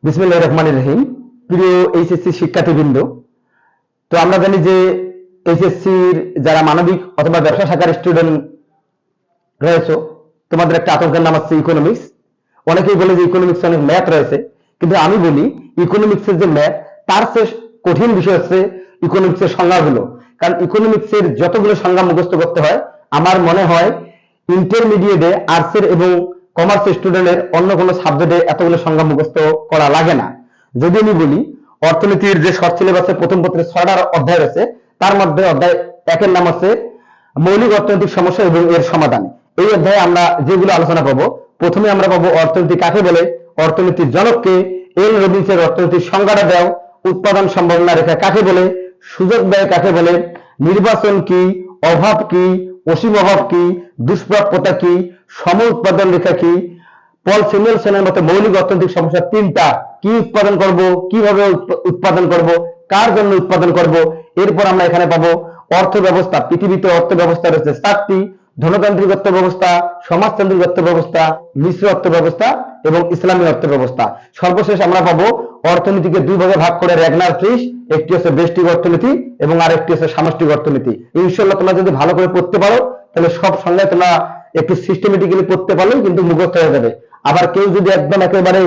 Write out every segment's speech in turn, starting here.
বিসমিল্লাহির রহমানির রহিম। প্রিয় এইচএসসি শিক্ষার্থীবৃন্দ, তো আমরা জানি যে এইচএসসির যারা মানবিক অথবা ব্যবসা শাখার স্টুডেন্ট রয়েছে, তোমাদের একটা আতঙ্কের নাম হচ্ছে ইকোনমিক্স। অনেকেই বলে যে ইকোনমিক্স অনেক ম্যাথ রয়েছে, কিন্তু আমি বলি ইকোনমিক্সের যে ম্যাথ তার চেয়ে কঠিন বিষয় হচ্ছে ইকোনমিক্সের সংজ্ঞাগুলো। কারণ ইকোনমিক্সের যতগুলো সংজ্ঞা মুখস্থ করতে হয়, আমার মনে হয় ইন্টারমিডিয়েটে আর্টসের এবং কমার্স স্টুডেন্টের অন্য কোনো সাবজেক্টে এতগুলো সংজ্ঞা মুখস্থ করা লাগে না। যদি আমি বলি অর্থনীতির যে শর্ট সিলেবাসে প্রথম পত্রের 6টা অধ্যায় রয়েছে, তার মধ্যে অধ্যায় 1-এর নাম হচ্ছে মৌলিক অর্থনৈতিক সমস্যা এবং এর সমাধান। এই অধ্যায়ে আমরা যেগুলো আলোচনা করবো, প্রথমে আমরা পাবো অর্থনীতি কাকে বলে, অর্থনীতির জনককে, এল রবিনসের অর্থনীতির সংজ্ঞাটা দাও, উৎপাদন সম্ভাবনা রেখা কাকে বলে, সুযোগ ব্যয় কাকে বলে, নির্বাচন কি, অভাব কি, অসীম অভাব কি, দুষ্প্রাপ্যতা কি, সম উৎপাদন রেখা কি, পল সিমেলসনের মতো মৌলিক অর্থনৈতিক সমস্যা 3টা, কি উৎপাদন করব, কিভাবে উৎপাদন করব, কার জন্য উৎপাদন করব। এরপর আমরা এখানে পাবো অর্থ ব্যবস্থা। পৃথিবীতে অর্থ ব্যবস্থা রয়েছে 4টি: ধনতান্ত্রিক অর্থ ব্যবস্থা, সমাজতান্ত্রিক অর্থ ব্যবস্থা, মিশ্র অর্থ ব্যবস্থা এবং ইসলামী অর্থ ব্যবস্থা। সর্বশেষ আমরা পাবো অর্থনীতিকে 2 ভাগে ভাগ করে র্যাগনার ফ্রিস, একটি হচ্ছে ব্যষ্টিক অর্থনীতি এবং আরেকটি হচ্ছে সামষ্টিক অর্থনীতি। ইনশাআল্লাহ তোমরা যদি ভালো করে পড়তে পারো তাহলে সব সঙ্গে তোমরা একটু সিস্টেমেটিক্যালি পড়তে পারলেই কিন্তু মুখস্থ হয়ে যাবে। আবার কেউ যদি একদম একেবারে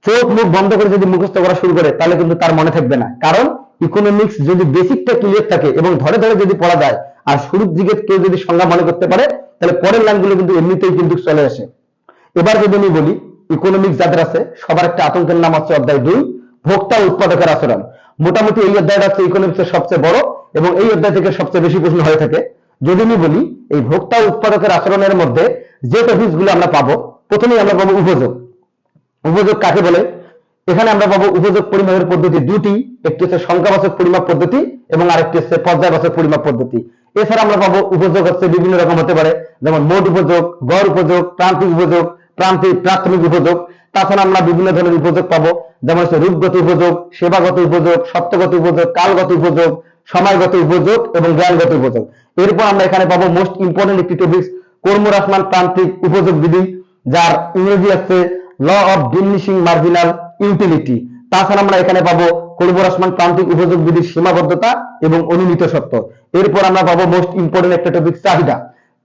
চোখ মুখ বন্ধ করে যদি মুখস্থ করা শুরু করে তাহলে কিন্তু তার মনে থাকবে না। কারণ ইকোনমিক্স যদি বেসিকটা ক্লিয়ার থাকে এবং ধরে ধরে যদি পড়া যায় আর শুরুর দিকে কেউ যদি সংজ্ঞা মনে করতে পারে তাহলে পরের লাইনগুলো কিন্তু এমনিতেই কিন্তু চলে আসে। এবার যদি আমি বলি ইকোনমিক্স যাদের আছে সবার একটা আতঙ্কের নাম হচ্ছে অধ্যায় 2, ভোক্তা উৎপাদকের আচরণ। মোটামুটি এই অধ্যায়টা হচ্ছে ইকোনমিক্সের সবচেয়ে বড় এবং এই অধ্যায় থেকে সবচেয়ে বেশি প্রশ্ন হয়ে থাকে। যদি আমি বলি এই ভোক্তা উৎপাদকের আচরণের মধ্যে যে টপিকগুলো আমরা পাবো, প্রথমেই আমরা পাবো উপযোগ। উপযোগ কাকে বলে? এখানে আমরা পাবো উপযোগ পরিমাপের পদ্ধতি 2টি, একটি হচ্ছে সংখ্যাবাচক পরিমাপ পদ্ধতি এবং আরেকটি হচ্ছে পর্যায়বাচক পরিমাপ পদ্ধতি। এছাড়া আমরা পাবো উপযোগ হচ্ছে বিভিন্ন রকম হতে পারে, যেমন মোট উপযোগ, গড় উপযোগ, প্রান্তিক উপযোগ, প্রাথমিক উপযোগ। তাছাড়া আমরা বিভিন্ন ধরনের উপযোগ পাবো, যেমন হচ্ছে রূপগত উপযোগ, সেবাগত উপযোগ, সত্যগত উপযোগ, কালগত উপযোগ, সময়গত উপযোগ এবং জ্ঞানগত উপযোগ। এরপর আমরা এখানে পাবো মোস্ট ইম্পর্টেন্ট একটি টপিক, কর্মরাসমান প্রান্তিক উপযোগ বিধি, যার ইংরেজি আছে law of diminishing marginal utility. তাছাড়া আমরা এখানে পাবো কর্মরাসমান প্রান্তিক উপযোগ বিধির সীমাবদ্ধতা এবং অনুমিত সত্য। এরপর আমরা পাবো মোস্ট ইম্পর্টেন্ট একটা টপিক চাহিদা।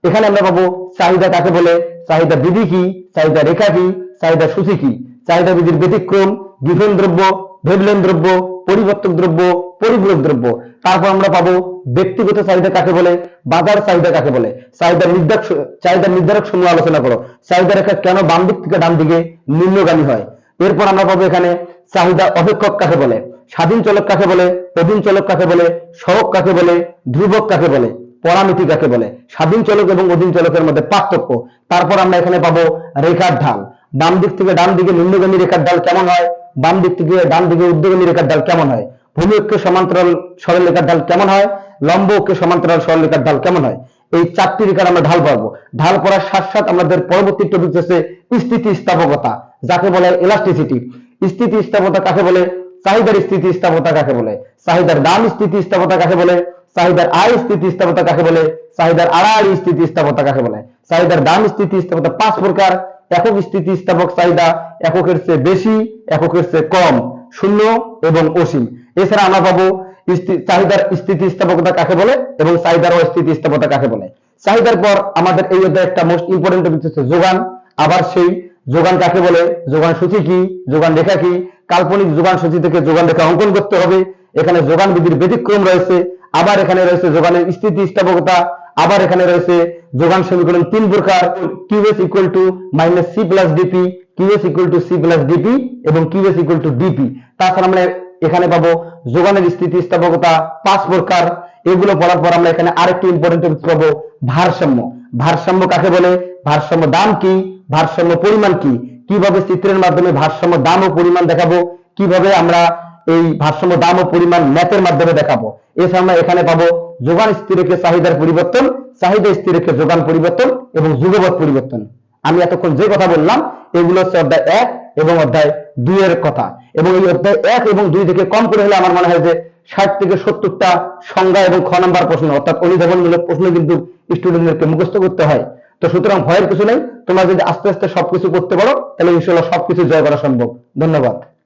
এখানে আমরা পাবো চাহিদা কাকে বলে, চাহিদা বিধি কি, চাহিদা রেখা কি, চাহিদা সূচি কি, চাহিদা বিধির ব্যতিক্রম, গিভেন দ্রব্য, ভেবলেন দ্রব্য, পরিবর্তক দ্রব্য, পরিপূরক দ্রব্য। তারপর আমরা পাবো ব্যক্তিগত চাহিদা কাকে বলে, বাজার চাহিদা কাকে বলে, চাহিদা নির্ধারক সমূহ আলোচনা করো, চাহিদা রেখা কেন বাম দিক থেকে ডান দিকে নিম্নগামী হয়। এরপর আমরা পাবো এখানে চাহিদা অপেক্ষক কাকে বলে, স্বাধীন চলক কাকে বলে, অধীন চলক কাকে বলে, সহক কাকে বলে, ধ্রুবক কাকে বলে, পরামিতি কাকে বলে, স্বাধীন চলক এবং অধীন চলকের মধ্যে পার্থক্য। তারপর আমরা এখানে পাবো রেখার ঢাল, বাম দিক থেকে ডান দিকে নিম্নগামী রেখার ঢাল কেমন হয়, বাম দিক থেকে ডান দিকে ঊর্ধ্বগামী রেখার ঢাল কেমন হয়, ভূমি অক্ষে সমান্তরাল সরলরেখার ঢাল কেমন হয়, লম্ব অক্ষে সমান্তরাল সরলরেখার ঢাল কেমন হয়। এই 4টি রেখার আমরা ঢাল পাবো। ঢাল পড়ার সাথে সাথে আমাদের পরবর্তী টপিক হচ্ছে স্থিতিস্থাপকতা, যাকে বলে ইলাস্টিসিটি। স্থিতিস্থাপকতা কাকে বলে, চাহিদার স্থিতিস্থাপকতা কাকে বলে, চাহিদার দাম স্থিতিস্থাপকতা কাকে বলে, চাহিদার আয় স্থিতিস্থাপকতা কাকে বলে, চাহিদার আড়াআড়ি স্থিতিস্থাপকতা কাকে বলে। চাহিদার দাম স্থিতিস্থাপকতা 5 প্রকার: একক স্থিতিস্থাপক চাহিদা, এককের চেয়ে বেশি, এককের চেয়ে কম, শূন্য এবং অসীম। এছাড়া আমরা পাবো চাহিদার স্থিতিস্থাপকতা কাকে বলে এবং চাহিদার অস্থিতিস্থাপকতা কাকে বলে। চাহিদার পর আমাদের এই অধ্যায়ে একটা মোস্ট ইম্পর্টেন্ট টপিক হচ্ছে যোগান। আবার সেই যোগান কাকে বলে, যোগান সূচি কি, যোগান রেখা কি, কাল্পনিক যোগান সূচি থেকে যোগান রেখা অঙ্কন করতে হবে। এখানে যোগান বিধির ব্যতিক্রম রয়েছে, আবার এখানে রয়েছে যোগানের স্থিতিস্থাপকতা, আবার এখানে রয়েছে যোগান সমীকরণ 3 প্রকার, QS equal to minus C plus DP, QS equal to C plus DP এবং QS ইকুয়াল টু ডিপি। তাছাড়া আমরা এখানে পাবো যোগানের স্থিতিস্থাপকতা 5 প্রকার। এগুলো পড়ার পর আমরা এখানে আরেকটি ইম্পর্টেন্ট টপিক পাবো ভারসাম্য। ভারসাম্য কাকে বলে, ভারসাম্য দাম কি, ভারসাম্য পরিমাণ কি, কিভাবে চিত্রের মাধ্যমে ভারসাম্য দাম ও পরিমাণ দেখাবো, কিভাবে আমরা এই ভারসাম্য দাম ও পরিমাণ ম্যাথের মাধ্যমে দেখাবো। এছাড়া আমরা এখানে পাবো যোগান স্থির রেখে চাহিদার পরিবর্তন, চাহিদা স্থির রেখে যোগান পরিবর্তন এবং যুগপৎ পরিবর্তন। আমি এতক্ষণ যে কথা বললাম এগুলো হচ্ছে অধ্যায় 1 এবং অধ্যায় 2 এর কথা। এবং এই অধ্যায় 1 এবং 2 থেকে কম করে হলে আমার মনে হয় যে 60 থেকে 70টা সংজ্ঞা এবং খ নাম্বার প্রশ্ন অর্থাৎ অনুধাবনমূলক প্রশ্ন কিন্তু স্টুডেন্টদেরকে মুখস্থ করতে হয়। তো সুতরাং ভয়ের কিছু নেই, তোমরা যদি আস্তে আস্তে সবকিছু করতে পারো তাহলে ইনশাআল্লাহ সবকিছু জয় করা সম্ভব। ধন্যবাদ।